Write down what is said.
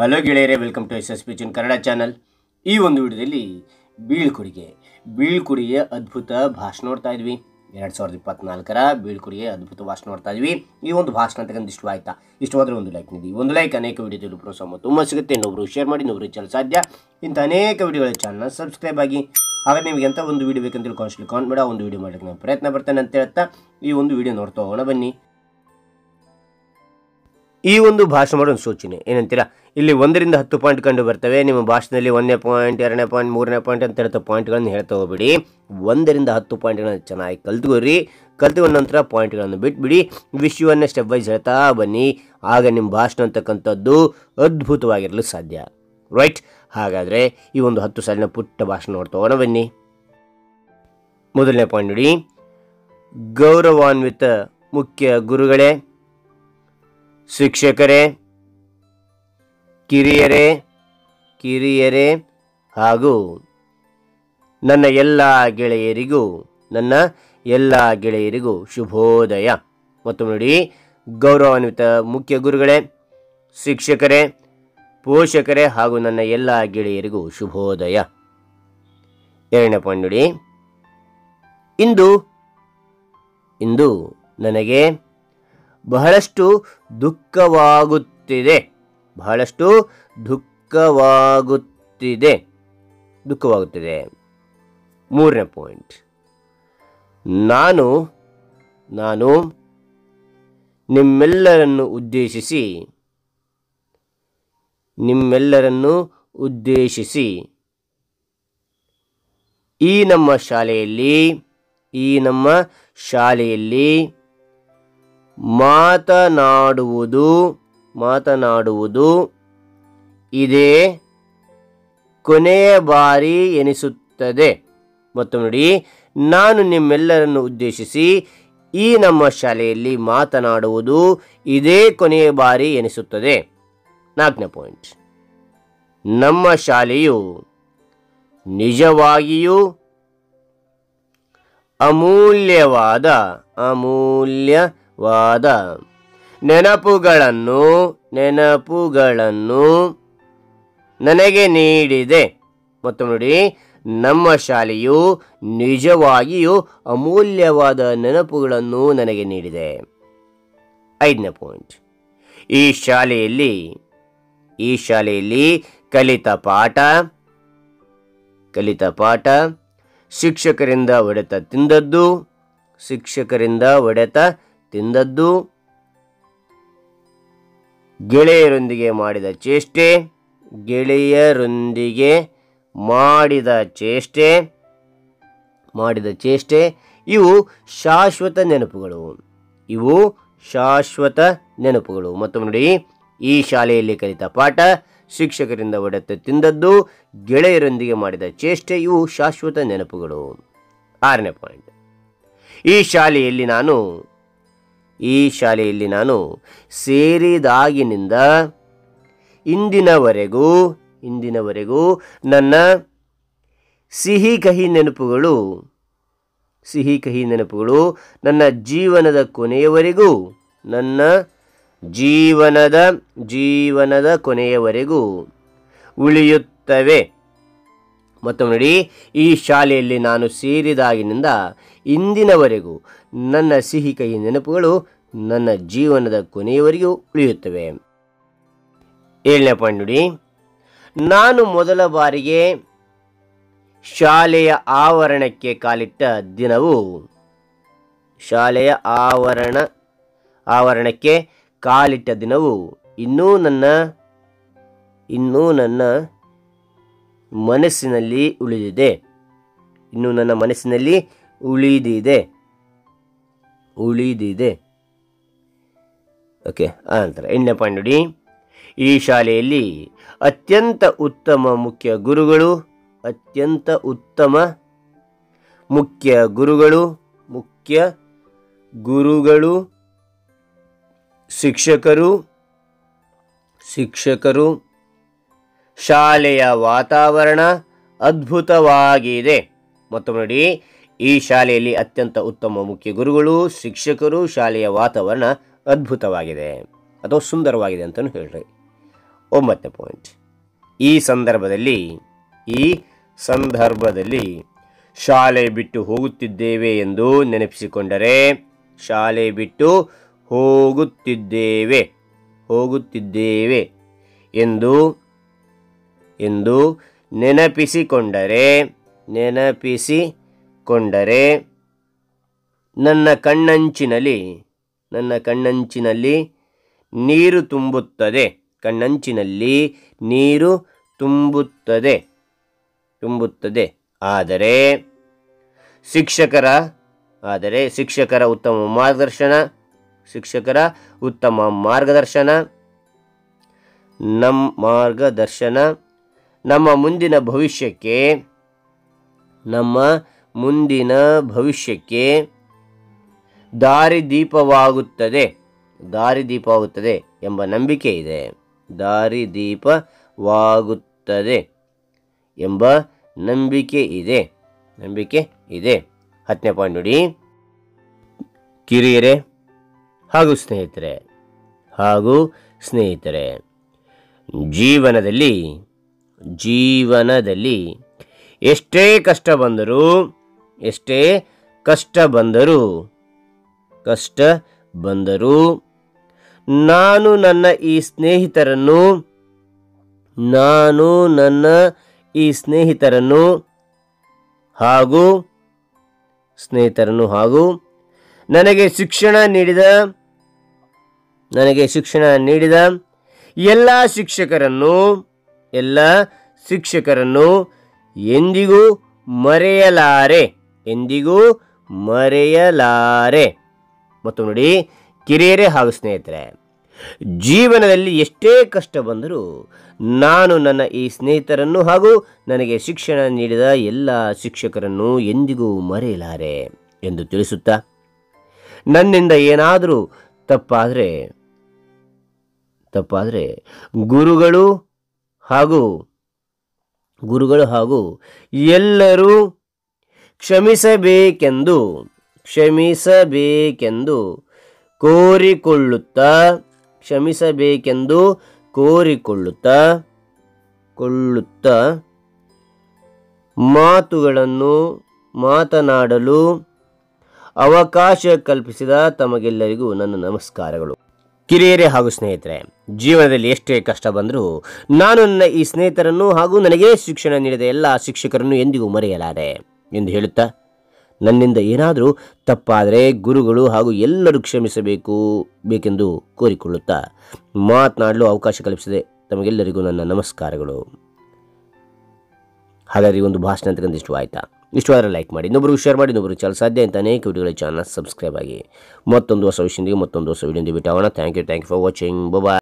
Hello ಗೆಳೆಯರೇ, welcome to S P Kannada channel. ಈ ಒಂದು ವಿಡಿಯೋದಲ್ಲಿ ಬೀಳ್ಕೊಡುಗೆ ಅದ್ಭುತ ಭಾಷಣ ನೋಡ್ತಾ ಇದ್ವಿ. 2024ರ ಬೀಳ್ಕೊಡುಗೆ ಅದ್ಭುತ ಭಾಷಣ ನೋಡ್ತಾ ಇದ್ವಿ. ಈ ಒಂದು ಭಾಷಣ ಅಂತಕ್ಕಂಥ ಇಷ್ಟವಾಯ್ತಾ? ಇಷ್ಟವಾದರೆ ಒಂದು ಲೈಕ್ ನೀಡಿ. ಒಂದು ಲೈಕ್ ಅನೇಕ ವಿಡಿಯೋದಲ್ಲಿ ಪ್ರೋತ್ಸಾಹ ತುಂಬ ಸಿಗುತ್ತೆ. ಇನ್ನೊಬ್ರು ಶೇರ್ ಮಾಡಿ, ಇನ್ನೊಬ್ರು ಚಾನಲ್ ಸಾಧ್ಯ. ಇಂಥ ಅನೇಕ ವಿಡಿಯೋಗಳ ಚಾನಲ್ನ ಸಬ್ಸ್ಕ್ರೈಬ್ ಆಗಿ. ಹಾಗೆ ನಿಮಗೆ ಎಂಥ ಒಂದು ವಿಡಿಯೋ ಬೇಕಂತೇಳಿ ಕಾಮೆಂಟ್ ಬೇಡ, ಒಂದು ವಿಡಿಯೋ ಮಾಡಲಿಕ್ಕೆ ನಾನು ಪ್ರಯತ್ನ ಬರ್ತೇನೆ ಅಂತ ಹೇಳ್ತಾ ಈ ಒಂದು ವಿಡಿಯೋ ನೋಡ್ತಾ ಹೋಗೋಣ ಬನ್ನಿ. ಈ ಒಂದು ಭಾಷಣ ಮಾಡೋ ಒಂದು ಸೂಚನೆ ಏನಂತೀರಾ? ಇಲ್ಲಿ 1ರಿಂದ 10 ಪಾಯಿಂಟ್ ಕಂಡು ಬರ್ತವೆ. ನಿಮ್ಮ ಭಾಷಣದಲ್ಲಿ 1ನೇ ಪಾಯಿಂಟ್, 2ನೇ ಪಾಯಿಂಟ್, 3ನೇ ಪಾಯಿಂಟ್ ಅಂತ ಹೇಳ್ತಾ ಪಾಯಿಂಟ್ಗಳನ್ನು ಹೇಳ್ತಾ ಹೋಗ್ಬಿಡಿ. 1ರಿಂದ 10 ಪಾಯಿಂಟ್ಗಳನ್ನು ಚೆನ್ನಾಗಿ ಕಲ್ತ್ಕೋರಿ. ಕಲ್ತ್ಕೊಂಡ ನಂತರ ಪಾಯಿಂಟ್ಗಳನ್ನು ಬಿಟ್ಬಿಡಿ. ವಿಷಯವನ್ನು ಸ್ಟೆಪ್ ವೈಸ್ ಹೇಳ್ತಾ ಬನ್ನಿ. ಆಗ ನಿಮ್ಮ ಭಾಷಣ ಅಂತಕ್ಕಂಥದ್ದು ಅದ್ಭುತವಾಗಿರಲು ಸಾಧ್ಯ. ರೈಟ್? ಹಾಗಾದರೆ ಈ ಒಂದು 10 ಸಾಲಿನ ಪುಟ್ಟ ಭಾಷಣ ನೋಡ್ತಾ ಹೋಗೋಣ ಬನ್ನಿ. ಮೊದಲನೇ ಪಾಯಿಂಟ್ ನೋಡಿ. ಗೌರವಾನ್ವಿತ ಮುಖ್ಯ ಗುರುಗಳೇ, ಶಿಕ್ಷಕರೇ, ಕಿರಿಯರೇ ಹಾಗೂ ನನ್ನ ಎಲ್ಲ ಗೆಳೆಯರಿಗೂ ಶುಭೋದಯ. ಮತ್ತು ನೋಡಿ, ಗೌರವಾನ್ವಿತ ಮುಖ್ಯ ಗುರುಗಳೇ, ಶಿಕ್ಷಕರೇ, ಪೋಷಕರೇ ಹಾಗೂ ನನ್ನ ಎಲ್ಲ ಗೆಳೆಯರಿಗೂ ಶುಭೋದಯ. 2ನೇ ಪಾಯಿಂಟ್ ನೋಡಿ. ಇಂದು ನನಗೆ ಬಹಳಷ್ಟು ದುಃಖವಾಗುತ್ತಿದೆ. 3ನೇ ಪಾಯಿಂಟ್. ನಾನು ನಿಮ್ಮೆಲ್ಲರನ್ನು ಉದ್ದೇಶಿಸಿ ಈ ನಮ್ಮ ಶಾಲೆಯಲ್ಲಿ ಮಾತನಾಡುವುದು ಇದೇ ಕೊನೆಯ ಬಾರಿ ಎನಿಸುತ್ತದೆ. ಮತ್ತು ನೋಡಿ, ನಾನು ನಿಮ್ಮೆಲ್ಲರನ್ನು ಉದ್ದೇಶಿಸಿ ಈ ನಮ್ಮ ಶಾಲೆಯಲ್ಲಿ ಮಾತನಾಡುವುದು ಇದೇ ಕೊನೆಯ ಬಾರಿ ಎನಿಸುತ್ತದೆ. 4ನೇ ಪಾಯಿಂಟ್. ನಮ್ಮ ಶಾಲೆಯು ನಿಜವಾಗಿಯೂ ಅಮೂಲ್ಯವಾದ ನೆನಪುಗಳನ್ನು ನನಗೆ ನೀಡಿದೆ. ಮತ್ತು ನೋಡಿ, ನಮ್ಮ ಶಾಲೆಯು ನಿಜವಾಗಿಯೂ ಅಮೂಲ್ಯವಾದ ನೆನಪುಗಳನ್ನು ನನಗೆ ನೀಡಿದೆ. 5ನೇ ಪಾಯಿಂಟ್. ಈ ಶಾಲೆಯಲ್ಲಿ ಕಲಿತ ಪಾಠ, ಶಿಕ್ಷಕರಿಂದ ಹೊಡೆತ ತಿಂದದ್ದು, ಗೆಳೆಯರೊಂದಿಗೆ ಮಾಡಿದ ಚೇಷ್ಟೆ ಇವು ಶಾಶ್ವತ ನೆನಪುಗಳು. ಮತ್ತು ನೋಡಿ, ಈ ಶಾಲೆಯಲ್ಲಿ ಕಲಿತ ಪಾಠ, ಶಿಕ್ಷಕರಿಂದ ಹೊಡೆತ ತಿಂದದ್ದು, ಗೆಳೆಯರೊಂದಿಗೆ ಮಾಡಿದ ಚೇಷ್ಟೆ ಇವು ಶಾಶ್ವತ ನೆನಪುಗಳು. 6ನೇ ಪಾಯಿಂಟ್. ಈ ಶಾಲೆಯಲ್ಲಿ ನಾನು ಸೇರಿದಾಗಿನಿಂದ ಇಂದಿನವರೆಗೂ ನನ್ನ ಸಿಹಿ ಕಹಿ ನೆನಪುಗಳು ನನ್ನ ಜೀವನದ ಕೊನೆಯವರೆಗೂ ಉಳಿಯುತ್ತವೆ. ಮತ್ತು ನೋಡಿ, ಈ ಶಾಲೆಯಲ್ಲಿ ನಾನು ಸೇರಿದಾಗಿನಿಂದ ಇಂದಿನವರೆಗೂ ನನ್ನ ಸಿಹಿ ಕಹಿ ನೆನಪುಗಳು ನನ್ನ ಜೀವನದ ಕೊನೆಯವರೆಗೂ ಉಳಿಯುತ್ತವೆ. 7ನೇ ಪಾಯಿಂಟ್ ನೋಡಿ. ನಾನು ಮೊದಲ ಬಾರಿಗೆ ಶಾಲೆಯ ಆವರಣಕ್ಕೆ ಕಾಲಿಟ್ಟ ದಿನವು ಇನ್ನೂ ನನ್ನ ಮನಸ್ಸಿನಲ್ಲಿ ಉಳಿದಿದೆ. ಓಕೆ. ಆನಂತರ 8ನೇ ಪಾಯಿಂಟ್ ನೋಡಿ. ಈ ಶಾಲೆಯಲ್ಲಿ ಅತ್ಯಂತ ಉತ್ತಮ ಮುಖ್ಯ ಗುರುಗಳು, ಶಿಕ್ಷಕರು, ಶಾಲೆಯ ವಾತಾವರಣ ಅದ್ಭುತವಾಗಿದೆ. ಮತ್ತು ನೋಡಿ, ಈ ಶಾಲೆಯಲ್ಲಿ ಅತ್ಯಂತ ಉತ್ತಮ ಮುಖ್ಯ ಗುರುಗಳು, ಶಿಕ್ಷಕರು, ಶಾಲೆಯ ವಾತಾವರಣ ಅದ್ಭುತವಾಗಿದೆ ಅಥವಾ ಸುಂದರವಾಗಿದೆ ಅಂತಲೂ ಹೇಳ್ರಿ. 9ನೇ ಪಾಯಿಂಟ್. ಈ ಸಂದರ್ಭದಲ್ಲಿ ಶಾಲೆ ಬಿಟ್ಟು ಹೋಗುತ್ತಿದ್ದೇವೆ ಎಂದು ನೆನಪಿಸಿಕೊಂಡರೆ, ಶಾಲೆ ಬಿಟ್ಟು ಹೋಗುತ್ತಿದ್ದೇವೆ ಎಂದು ನೆನಪಿಸಿಕೊಂಡರೆ ನನ್ನ ಕಣ್ಣಂಚಿನಲ್ಲಿ ನೀರು ತುಂಬುತ್ತದೆ. ಆದರೆ ಶಿಕ್ಷಕರ ಉತ್ತಮ ಮಾರ್ಗದರ್ಶನ ನಮ್ಮ ಮುಂದಿನ ಭವಿಷ್ಯಕ್ಕೆ ದಾರಿದೀಪವಾಗುತ್ತದೆ ಎಂಬ ನಂಬಿಕೆ ಇದೆ. ನಂಬಿಕೆ ಇದೆ. 10ನೇ ಪಾಯಿಂಟ್ ನೋಡಿ. ಕಿರಿಯರೇ ಹಾಗೂ ಸ್ನೇಹಿತರೆ, ಜೀವನದಲ್ಲಿ ಎಷ್ಟೇ ಕಷ್ಟ ಬಂದರೂ ನಾನು ನನ್ನ ಈ ಸ್ನೇಹಿತರನ್ನು ಹಾಗೂ ನನಗೆ ಶಿಕ್ಷಣ ನೀಡಿದ ಎಲ್ಲ ಶಿಕ್ಷಕರನ್ನು ಎಂದಿಗೂ ಮರೆಯಲಾರೆ. ಮತ್ತು ನೋಡಿ, ಕಿರಿಯರೇ ಹಾಗೂ ಸ್ನೇಹಿತರೆ, ಜೀವನದಲ್ಲಿ ಎಷ್ಟೇ ಕಷ್ಟ ಬಂದರೂ ನಾನು ನನ್ನ ಈ ಸ್ನೇಹಿತರನ್ನು ಹಾಗೂ ನನಗೆ ಶಿಕ್ಷಣ ನೀಡಿದ ಎಲ್ಲ ಶಿಕ್ಷಕರನ್ನು ಎಂದಿಗೂ ಮರೆಯಲಾರೆ ಎಂದು ತಿಳಿಸುತ್ತಾ, ನನ್ನಿಂದ ಏನಾದರೂ ತಪ್ಪಾದರೆ ಗುರುಗಳು ಹಾಗೂ ಎಲ್ಲರೂ ಕ್ಷಮಿಸಬೇಕೆಂದು ಕೋರಿಕೊಳ್ಳುತ್ತಾ ಮಾತುಗಳನ್ನು ಮಾತನಾಡಲು ಅವಕಾಶ ಕಲ್ಪಿಸಿದ ತಮಗೆಲ್ಲರಿಗೂ ನನ್ನ ನಮಸ್ಕಾರಗಳು. ಕಿರಿಯರೇ ಹಾಗೂ ಸ್ನೇಹಿತರೆ, ಜೀವನದಲ್ಲಿ ಎಷ್ಟೇ ಕಷ್ಟ ಬಂದರೂ ನಾನು ನನ್ನ ಈ ಸ್ನೇಹಿತರನ್ನು ಹಾಗೂ ನನಗೆ ಶಿಕ್ಷಣ ನೀಡಿದ ಎಲ್ಲ ಶಿಕ್ಷಕರನ್ನು ಎಂದಿಗೂ ಮರೆಯಲಾರೆ ಎಂದು ಹೇಳುತ್ತಾ, ನನ್ನಿಂದ ಏನಾದರೂ ತಪ್ಪಾದರೆ ಗುರುಗಳು ಹಾಗೂ ಎಲ್ಲರೂ ಕ್ಷಮಿಸಬೇಕೆಂದು ಕೋರಿಕೊಳ್ಳುತ್ತಾ ಮಾತನಾಡಲು ಅವಕಾಶ ಕಲ್ಪಿಸಿದೆ ತಮಗೆಲ್ಲರಿಗೂ ನನ್ನ ನಮಸ್ಕಾರಗಳು. ಹಾಗಾದರೆ ಈ ಒಂದು ಭಾಷಣ ಅಂತಕ್ಕಂಥ ಇಷ್ಟವಾದರೆ ಲೈಕ್ ಮಾಡಿ, ಇನ್ನೊಬ್ಬರಿಗೂ ಶೇರ್ ಮಾಡಿ, ಇನ್ನೊಬ್ಬರಿಗೆ ಚಾನಲ್ ಸಾಧ್ಯ ಅಂತ ಅನೇಕ ವಿಡಿಯೋಗಳ ಚಾನಲ್ ಸಬ್ಸ್ಕ್ರೈಬ್ ಆಗಿ. ಮತ್ತೊಂದು ಹೊಸ ವಿಷಯದೊಂದಿಗೆ ಮತ್ತೊಂದು ಹೊಸ ವಿಡಿಯೋದೊಂದಿಗೆ ಬಿಟ್ಟು thank you for watching. Bye.